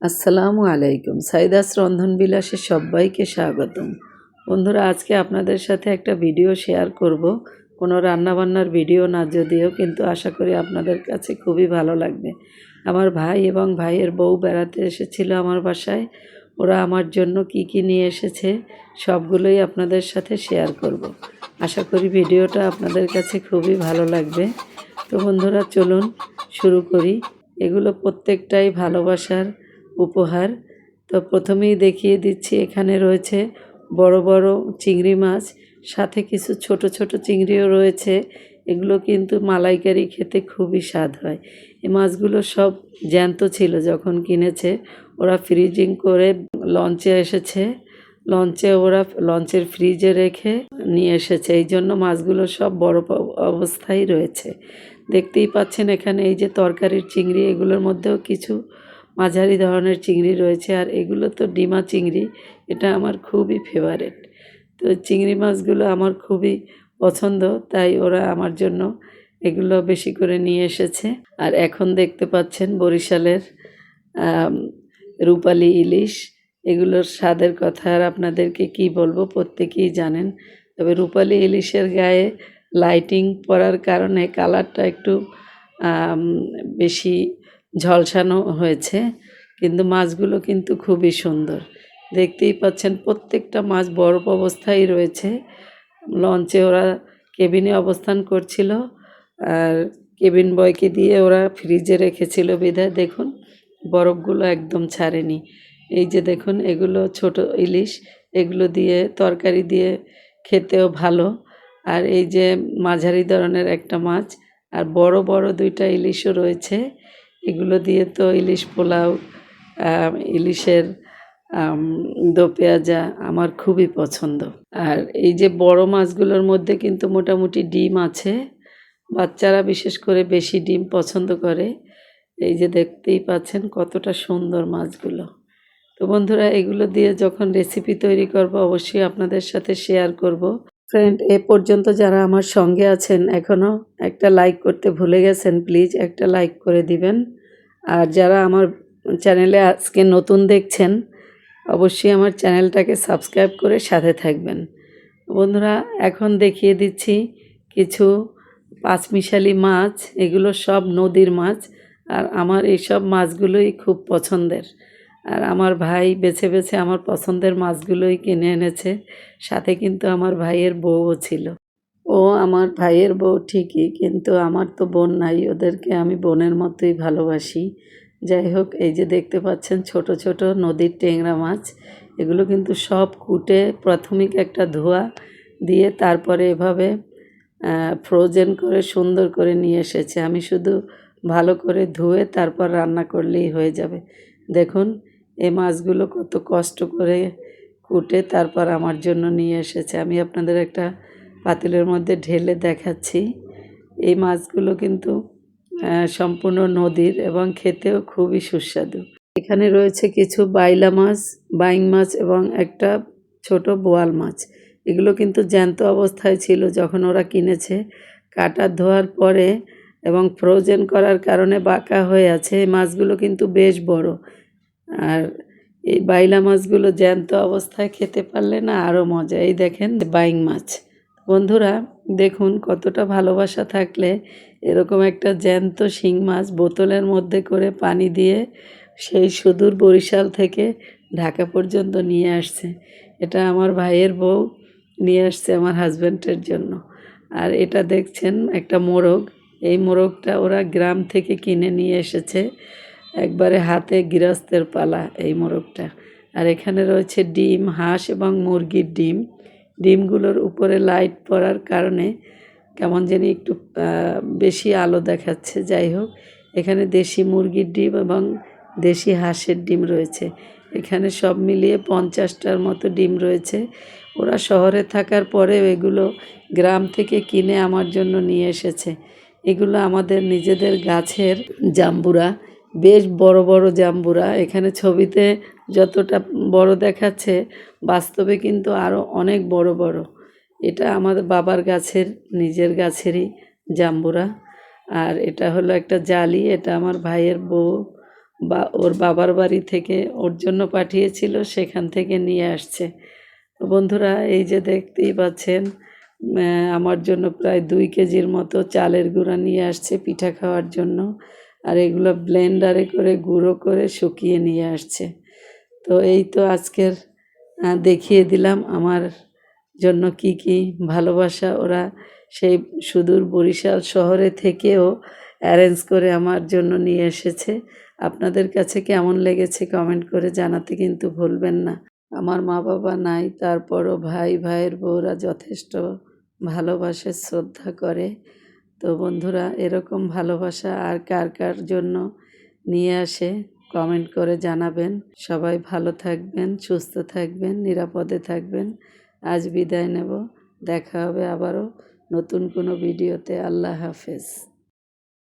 আসসালামু আলাইকুম। সাইদাস রন্ধন বিলাসে সবাইকে স্বাগতম। বন্ধুরা, আজকে আপনাদের সাথে একটা ভিডিও শেয়ার করব। কোনো রান্নাবান্নার ভিডিও না যদিও, কিন্তু আশা করি আপনাদের কাছে খুবই ভালো লাগবে। আমার ভাই এবং ভাইয়ের বউ বেড়াতে এসেছিল আমার বাসায়। ওরা আমার জন্য কি নিয়ে এসেছে সবগুলোই আপনাদের সাথে শেয়ার করব। আশা করি ভিডিওটা আপনাদের কাছে খুবই ভালো লাগবে। তো বন্ধুরা, চলুন শুরু করি। এগুলো প্রত্যেকটাই ভালোবাসার উপহার। তো প্রথমেই দেখিয়ে দিচ্ছি, এখানে রয়েছে বড় বড় চিংড়ি মাছ, সাথে কিছু ছোট ছোট চিংড়িও রয়েছে। এগুলো কিন্তু মালাইকারি খেতে খুবই স্বাদ হয়। এই মাছগুলো সব জ্যান্ত ছিল যখন কিনেছে। ওরা ফ্রিজিং করে লঞ্চে এসেছে, লঞ্চের ফ্রিজে রেখে নিয়ে এসেছে। এই জন্য মাছগুলো সব বরফ অবস্থায় রয়েছে। দেখতেই পাচ্ছেন এখানে এই যে তরকারির চিংড়ি, এগুলোর মধ্যেও কিছু মাঝারি ধরনের চিংড়ি রয়েছে। আর এগুলো তো ডিমা চিংড়ি, এটা আমার খুবই ফেভারেট। তো চিংড়ি মাছগুলো আমার খুবই পছন্দ, তাই ওরা আমার জন্য এগুলো বেশি করে নিয়ে এসেছে। আর এখন দেখতে পাচ্ছেন বরিশালের রূপালী ইলিশ। এগুলোর স্বাদের কথা আর আপনাদেরকে কি বলবো, প্রত্যেকেই জানেন। তবে রূপালী ইলিশের গায়ে লাইটিং পড়ার কারণে কালারটা একটু বেশি ঝলসানো হয়েছে, কিন্তু মাছগুলো কিন্তু খুবই সুন্দর। দেখতেই পাচ্ছেন প্রত্যেকটা মাছ বরফ অবস্থায় রয়েছে। লঞ্চে ওরা কেবিনে অবস্থান করছিল, আর কেবিন বয়কে দিয়ে ওরা ফ্রিজে রেখেছিল বিধায় দেখুন বরফগুলো একদম ছাড়েনি। এই যে দেখুন, এগুলো ছোট ইলিশ, এগুলো দিয়ে তরকারি দিয়ে খেতেও ভালো। আর এই যে মাঝারি ধরনের একটা মাছ, আর বড় বড় দুইটা ইলিশও রয়েছে। এগুলো দিয়ে তো ইলিশ পোলাও, ইলিশের দো পেঁয়াজা আমার খুবই পছন্দ। আর এই যে বড় মাছগুলোর মধ্যে কিন্তু মোটামুটি ডিম আছে। বাচ্চারা বিশেষ করে বেশি ডিম পছন্দ করে। এই যে দেখতেই পাচ্ছেন কতটা সুন্দর মাছগুলো। তো বন্ধুরা, এগুলো দিয়ে যখন রেসিপি তৈরি করব অবশ্যই আপনাদের সাথে শেয়ার করব। ফ্রেন্ড, এ পর্যন্ত যারা আমার সঙ্গে আছেন এখনও একটা লাইক করতে ভুলে গেছেন, প্লিজ একটা লাইক করে দিবেন। আর যারা আমার চ্যানেলে আজকে নতুন দেখছেন অবশ্যই আমার চ্যানেলটাকে সাবস্ক্রাইব করে সাথে থাকবেন। বন্ধুরা, এখন দেখিয়ে দিচ্ছি কিছু পাঁচমিশালি মাছ। এগুলো সব নদীর মাছ, আর আমার এইসব মাছগুলোই খুব পছন্দের। আর আমার ভাই বেছে বেছে আমার পছন্দের মাছগুলোই কিনে এনেছে। সাথে কিন্তু আমার ভাইয়ের বউও ছিল। ও আমার ভাইয়ের বউ ঠিকই, কিন্তু আমার তো বোন নাই, ওদেরকে আমি বোনের মতোই ভালোবাসি। যাই হোক, এই যে দেখতে পাচ্ছেন ছোট ছোট নদীর ট্যাংরা মাছ। এগুলো কিন্তু সব কুটে প্রাথমিক একটা ধোয়া দিয়ে তারপরে এভাবে ফ্রোজেন করে সুন্দর করে নিয়ে এসেছে। আমি শুধু ভালো করে ধুয়ে তারপর রান্না করলেই হয়ে যাবে। দেখুন এই মাছগুলো কত কষ্ট করে কুটে তারপর আমার জন্য নিয়ে এসেছে। আমি আপনাদের একটা পাতিলের মধ্যে ঢেলে দেখাচ্ছি। এই মাছগুলো কিন্তু সম্পূর্ণ নদীর এবং খেতেও খুবই সুস্বাদু। এখানে রয়েছে কিছু বাইলা মাছ, বাইং মাছ এবং একটা ছোট বোয়াল মাছ। এগুলো কিন্তু জ্যান্ত অবস্থায় ছিল যখন ওরা কিনেছে। কাটা ধোয়ার পরে এবং ফ্রোজেন করার কারণে বাঁকা হয়ে আছে। এই মাছগুলো কিন্তু বেশ বড়। আর এই বাইলা মাছগুলো জ্যান্ত অবস্থায় খেতে পারলে না আরও মজা। এই দেখেন বাইং মাছ। বন্ধুরা দেখুন, কতটা ভালোবাসা থাকলে এরকম একটা জ্যান্ত শিং মাছ বোতলের মধ্যে করে পানি দিয়ে সেই সুদূর বরিশাল থেকে ঢাকা পর্যন্ত নিয়ে আসছে। এটা আমার ভাইয়ের বউ নিয়ে আসছে আমার হাজব্যান্ডের জন্য। আর এটা দেখছেন একটা মোরগ। এই মোরগটা ওরা গ্রাম থেকে কিনে নিয়ে এসেছে, একবারে হাতে গৃহস্থের পালা এই মোরগটা। আর এখানে রয়েছে ডিম, হাঁস এবং মুরগির ডিম। ডিমগুলোর উপরে লাইট পড়ার কারণে কেমন জানি একটু বেশি আলো দেখাচ্ছে। যাই হোক, এখানে দেশি মুরগির ডিম এবং দেশি হাঁসের ডিম রয়েছে। এখানে সব মিলিয়ে 50টার মতো ডিম রয়েছে। ওরা শহরে থাকার পরেও এগুলো গ্রাম থেকে কিনে আমার জন্য নিয়ে এসেছে। এগুলো আমাদের নিজেদের গাছের জাম্বুরা, বেশ বড় বড় জাম্বুরা। এখানে ছবিতে যতটা বড় দেখাচ্ছে বাস্তবে কিন্তু আরও অনেক বড় বড়। এটা আমাদের বাবার গাছের, নিজের গাছেরই জাম্বুরা। আর এটা হলো একটা জালি, এটা আমার ভাইয়ের বউ বা ওর বাবার বাড়ি থেকে ওর জন্য পাঠিয়েছিল, সেখান থেকে নিয়ে আসছে। তো বন্ধুরা, এই যে দেখতেই পাচ্ছেন, আমার জন্য প্রায় 2 কেজির মতো চালের গুঁড়া নিয়ে আসছে পিঠা খাওয়ার জন্য। আর এগুলো ব্লেন্ডারে করে গুঁড়ো করে শুকিয়ে নিয়ে আসছে। তো এই তো আজকের দেখিয়ে দিলাম আমার জন্য কি কি ভালোবাসা ওরা সেই সুদূর বরিশাল শহরে থেকেও অ্যারেঞ্জ করে আমার জন্য নিয়ে এসেছে। আপনাদের কাছে কেমন লেগেছে কমেন্ট করে জানাতে কিন্তু ভুলবেন না। আমার মা বাবা নাই, তারপরও ভাইয়ের বউরা যথেষ্ট ভালোবাসে, শ্রদ্ধা করে। তো বন্ধুরা, এরকম ভালোবাসা আর কার কার জন্য নিয়ে আসে কমেন্ট করে জানাবেন। সবাই ভালো থাকবেন, সুস্থ থাকবেন, নিরাপদে থাকবেন। আজ বিদায় নেব, দেখা হবে আবারও নতুন কোনো ভিডিওতে। আল্লাহ হাফেজ।